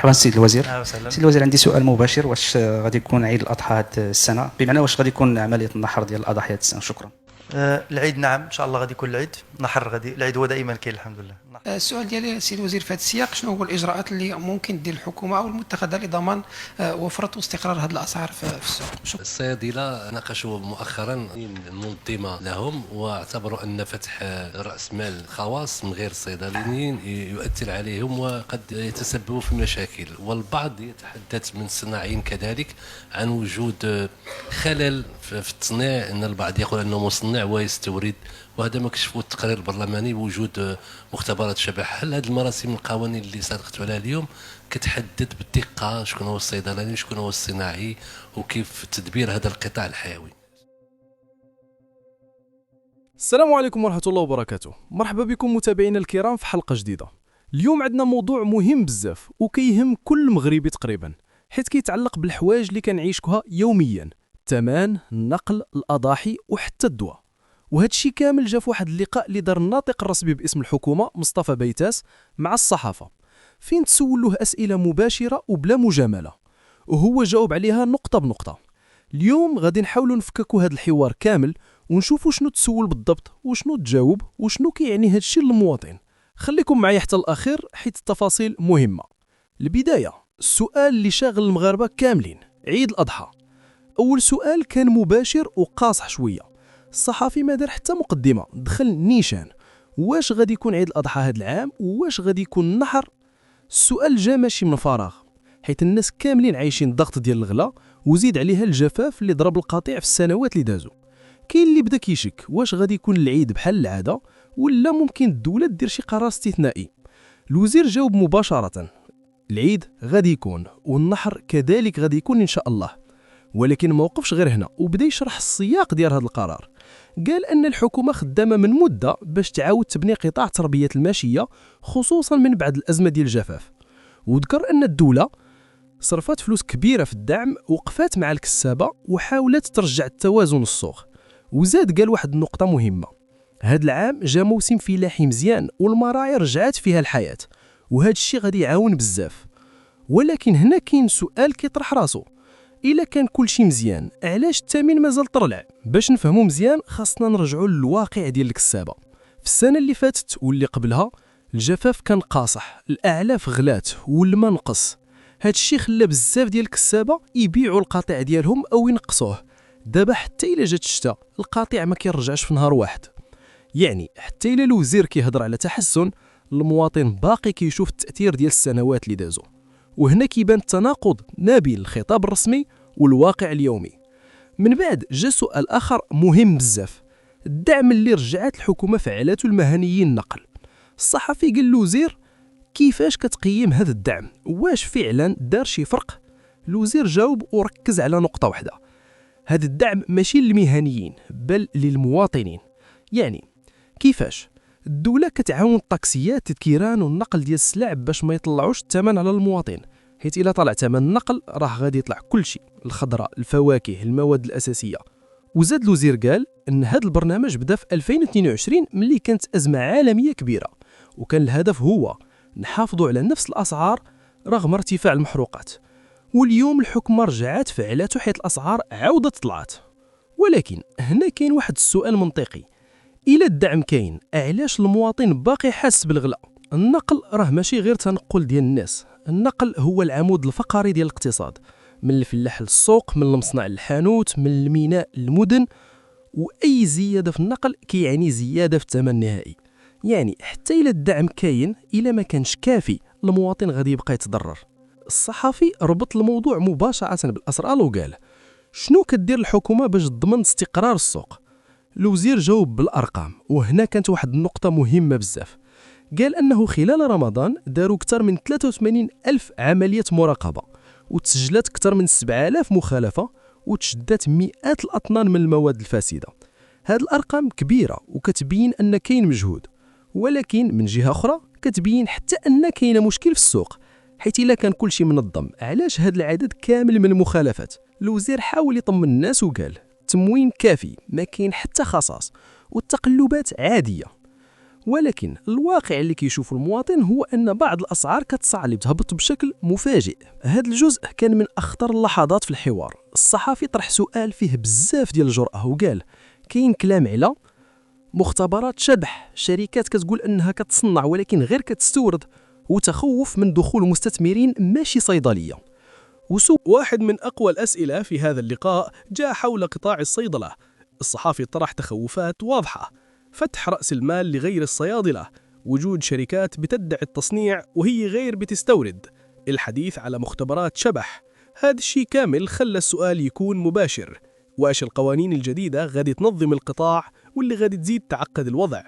مرحبا السيد الوزير. أهلا وسهلا. السيد الوزير، عندي سؤال مباشر: واش غادي يكون عيد الاضحى هذه السنه؟ بمعنى واش غادي يكون عمليه النحر ديال الاضاحي هذه السنه؟ شكرا. العيد نعم ان شاء الله غادي يكون العيد نحر، غادي العيد هو دائما كاين الحمد لله. السؤال ديالي سي الوزير في هذا السياق، شنو هو الاجراءات اللي ممكن دير الحكومه او المتخذه لضمان وفره واستقرار هذه الاسعار في السوق؟ الصيادله ناقشوا مؤخرا منظمه لهم، واعتبروا ان فتح راس مال خواص من غير الصيدليين يؤثر عليهم وقد يتسبب في مشاكل، والبعض يتحدث من الصناعيين كذلك عن وجود خلل في التصنيع، ان البعض يقول انه مصنع ويستورد، وهذا ما كشفه التقرير البرلماني بوجود مختبرات شبح. هل هذه المراسم القوانين اللي صادقت عليها اليوم كتحدد بالدقه شكون هو الصيدلاني وشكون هو الصناعي وكيف تدبير هذا القطاع الحيوي؟ السلام عليكم ورحمة الله وبركاته. مرحبا بكم متابعينا الكرام في حلقة جديدة. اليوم عندنا موضوع مهم بزاف وكيهم كل مغربي تقريبا، حيث كيتعلق بالحوايج اللي كنعيشوها يوميا: الثمن، النقل، الأضاحي وحتى الدواء. وهذا الشيء كامل جا في واحد اللقاء اللي دار الناطق الرسمي باسم الحكومة مصطفى بيتاس مع الصحافة، فين تسولوه أسئلة مباشرة وبلا مجاملة، وهو جاوب عليها نقطة بنقطة. اليوم غادي نحاولوا نفككوا هذا الحوار كامل ونشوفوا شنو تسول بالضبط وشنو تجاوب وشنو كيعني هذا الشيء للمواطن. خليكم معايا حتى الأخير حيت التفاصيل مهمة. البداية، السؤال اللي شاغل المغاربة كاملين: عيد الأضحى. أول سؤال كان مباشر وقاصح شوية. الصحافي ما دار حتى مقدمة، دخل نيشان: واش غادي يكون عيد الأضحى هذا العام؟ واش غادي يكون النحر؟ السؤال جا ماشي من فراغ، حيت الناس كاملين عايشين الضغط ديال الغلا، وزيد عليها الجفاف اللي ضرب القطيع في السنوات اللي دازوا. كاين اللي بدا كيشك واش غادي يكون العيد بحال العاده ولا ممكن الدوله دير شي قرار استثنائي. الوزير جاوب مباشره: العيد غادي يكون والنحر كذلك غادي يكون ان شاء الله. ولكن ما وقفش غير هنا، وبدا يشرح السياق ديال هذا القرار. قال ان الحكومه خدامه من مده باش تعاود تبني قطاع تربيه الماشيه، خصوصا من بعد الازمه ديال الجفاف. وذكر ان الدوله صرفت فلوس كبيره في الدعم، وقفات مع الكسابه وحاولت ترجع التوازن السوق. وزاد قال واحد النقطه مهمه: هذا العام جا موسم فلاحي مزيان والمراعي رجعت فيها الحياه، وهذا الشيء غادي يعاون بزاف. ولكن هنا كاين سؤال كيطرح راسو: الا كان كل شيء مزيان، علاش الثمن مازال طرلع؟ باش نفهموا مزيان خاصنا نرجعوا للواقع ديال الكسابه. في السنه اللي فاتت واللي قبلها الجفاف كان قاصح، الاعلاف غلات والماء نقص. هذا الشيء خلى بزاف ديال الكسابه يبيعوا القطيع ديالهم او ينقصوه. دابا حتى الا جات الشتاء القطيع ما كيرجعش في نهار واحد. يعني حتى الا الوزير كيهضر على تحسن، المواطن باقي كيشوف التاثير ديال السنوات اللي دازوا. وهنا كيبان التناقض ما بين الخطاب الرسمي والواقع اليومي. من بعد جا سؤال اخر مهم بزاف: الدعم اللي رجعت الحكومه فعلته المهنيين النقل. الصحفي قال الوزير: كيفاش كتقيم هذا الدعم؟ واش فعلا دار شي فرق؟ الوزير جاوب وركز على نقطه واحده: هذا الدعم ماشي للمهنيين بل للمواطنين. يعني كيفاش؟ الدولة كتعاون الطاكسيات الكيران والنقل ديال السلع باش ما يطلعوش الثمن على المواطن، حيت إلا طلع ثمن النقل راه غادي يطلع كل شيء: الخضرة، الفواكه، المواد الأساسية. وزاد الوزير قال ان هذا البرنامج بدا في 2022 ملي كانت أزمة عالمية كبيرة، وكان الهدف هو نحافظوا على نفس الأسعار رغم ارتفاع المحروقات. واليوم الحكومة رجعت فعلته حيت الأسعار عاودة طلعت. ولكن هنا كاين واحد السؤال منطقي: إلا الدعم كاين، علاش المواطن باقي حاس بالغلاء؟ النقل راه ماشي غير تنقل ديال الناس، النقل هو العمود الفقري ديال الاقتصاد، من الفلاح للسوق، من المصنع للحانوت، من الميناء للمدن. وأي زيادة في النقل كيعني زيادة في الثمن النهائي. يعني حتى إلا الدعم كاين، إلا ما كانش كافي المواطن غادي يبقى يتضرر. الصحفي ربط الموضوع مباشرة بالأسرار وقال: شنو كدير الحكومة باش تضمن استقرار السوق؟ الوزير جاوب بالأرقام، وهنا كانت واحد النقطة مهمة بزاف. قال أنه خلال رمضان داروا أكثر من 83 ألف عملية مراقبة، وتسجلت أكثر من 7000 مخالفة، وتشدت مئات الأطنان من المواد الفاسدة. هاد الأرقام كبيرة وكتبين أن كاين مجهود، ولكن من جهة أخرى كتبين حتى أن كاين مشكل في السوق، حيث إلا كان كل شيء منظم علاش هاد العدد كامل من المخالفات؟ الوزير حاول يطمن الناس وقال: التموين كافي، ما كاين حتى خصاص، والتقلبات عادية. ولكن الواقع اللي كيشوفه المواطن هو ان بعض الاسعار كتصاع تهبط بشكل مفاجئ. هذا الجزء كان من اخطر اللحظات في الحوار. الصحافي طرح سؤال فيه بزاف ديال الجرأة وقال كاين كلام على مختبرات شبح، شركات كتقول انها كتصنع ولكن غير كتستورد، وتخوف من دخول مستثمرين ماشي صيدليه. واحد من اقوى الاسئله في هذا اللقاء جاء حول قطاع الصيدله. الصحافي طرح تخوفات واضحه: فتح رأس المال لغير الصيادلة، وجود شركات بتدعي التصنيع وهي غير بتستورد، الحديث على مختبرات شبح. هذا الشيء كامل خلى السؤال يكون مباشر: واش القوانين الجديدة غادي تنظم القطاع واللي غادي تزيد تعقد الوضع؟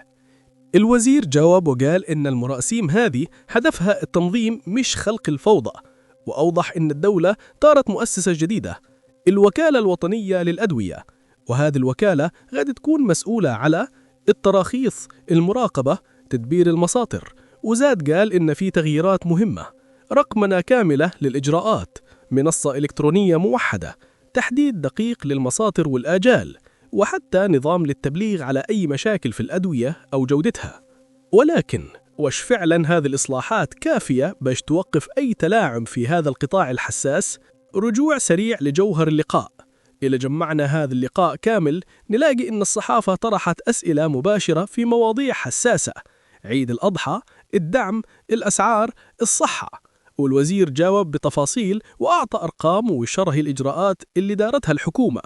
الوزير جاوب وقال إن المراسيم هذه هدفها التنظيم مش خلق الفوضى، وأوضح إن الدولة طارت مؤسسة جديدة، الوكالة الوطنية للأدوية، وهذه الوكالة غادي تكون مسؤولة على التراخيص، المراقبة، تدبير المساطر. وزاد قال إن في تغييرات مهمة: رقمنة كاملة للإجراءات، منصة إلكترونية موحدة، تحديد دقيق للمساطر والآجال، وحتى نظام للتبليغ على أي مشاكل في الأدوية أو جودتها. ولكن وش فعلا هذه الإصلاحات كافية باش توقف أي تلاعب في هذا القطاع الحساس؟ رجوع سريع لجوهر اللقاء. إذا جمعنا هذا اللقاء كامل نلاقي إن الصحافة طرحت أسئلة مباشرة في مواضيع حساسة: عيد الأضحى، الدعم، الأسعار، الصحة. والوزير جاوب بتفاصيل وأعطى أرقام وشرح الإجراءات اللي دارتها الحكومة.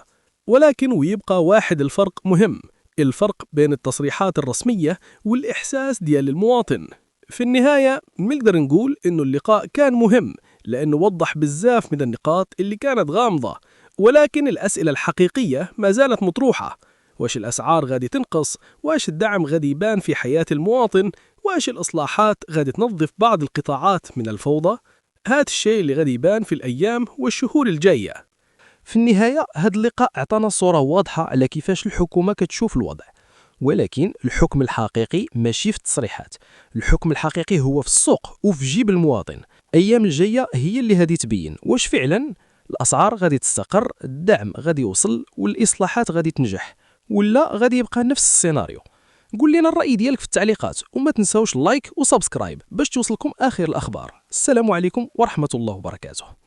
ولكن ويبقى واحد الفرق مهم: الفرق بين التصريحات الرسمية والإحساس ديال المواطن. في النهاية نقدر نقول إنه اللقاء كان مهم لأنه وضح بزاف من النقاط اللي كانت غامضة، ولكن الأسئلة الحقيقية ما زالت مطروحة: واش الأسعار غادي تنقص؟ واش الدعم غادي يبان في حياة المواطن؟ واش الإصلاحات غادي تنظف بعض القطاعات من الفوضى؟ هذا الشيء اللي غادي يبان في الأيام والشهور الجاية. في النهاية هذا اللقاء اعطانا صورة واضحة على كيفاش الحكومة كتشوف الوضع، ولكن الحكم الحقيقي ماشي في التصريحات، الحكم الحقيقي هو في السوق وفي جيب المواطن. أيام الجاية هي اللي غادي تبين واش فعلا الأسعار غادي تستقر، الدعم غادي يوصل، والإصلاحات غادي تنجح، ولا غادي يبقى نفس السيناريو. قول لنا الرأي ديالك في التعليقات، وما تنساوش اللايك وسبسكرايب باش توصلكم آخر الأخبار. السلام عليكم ورحمة الله وبركاته.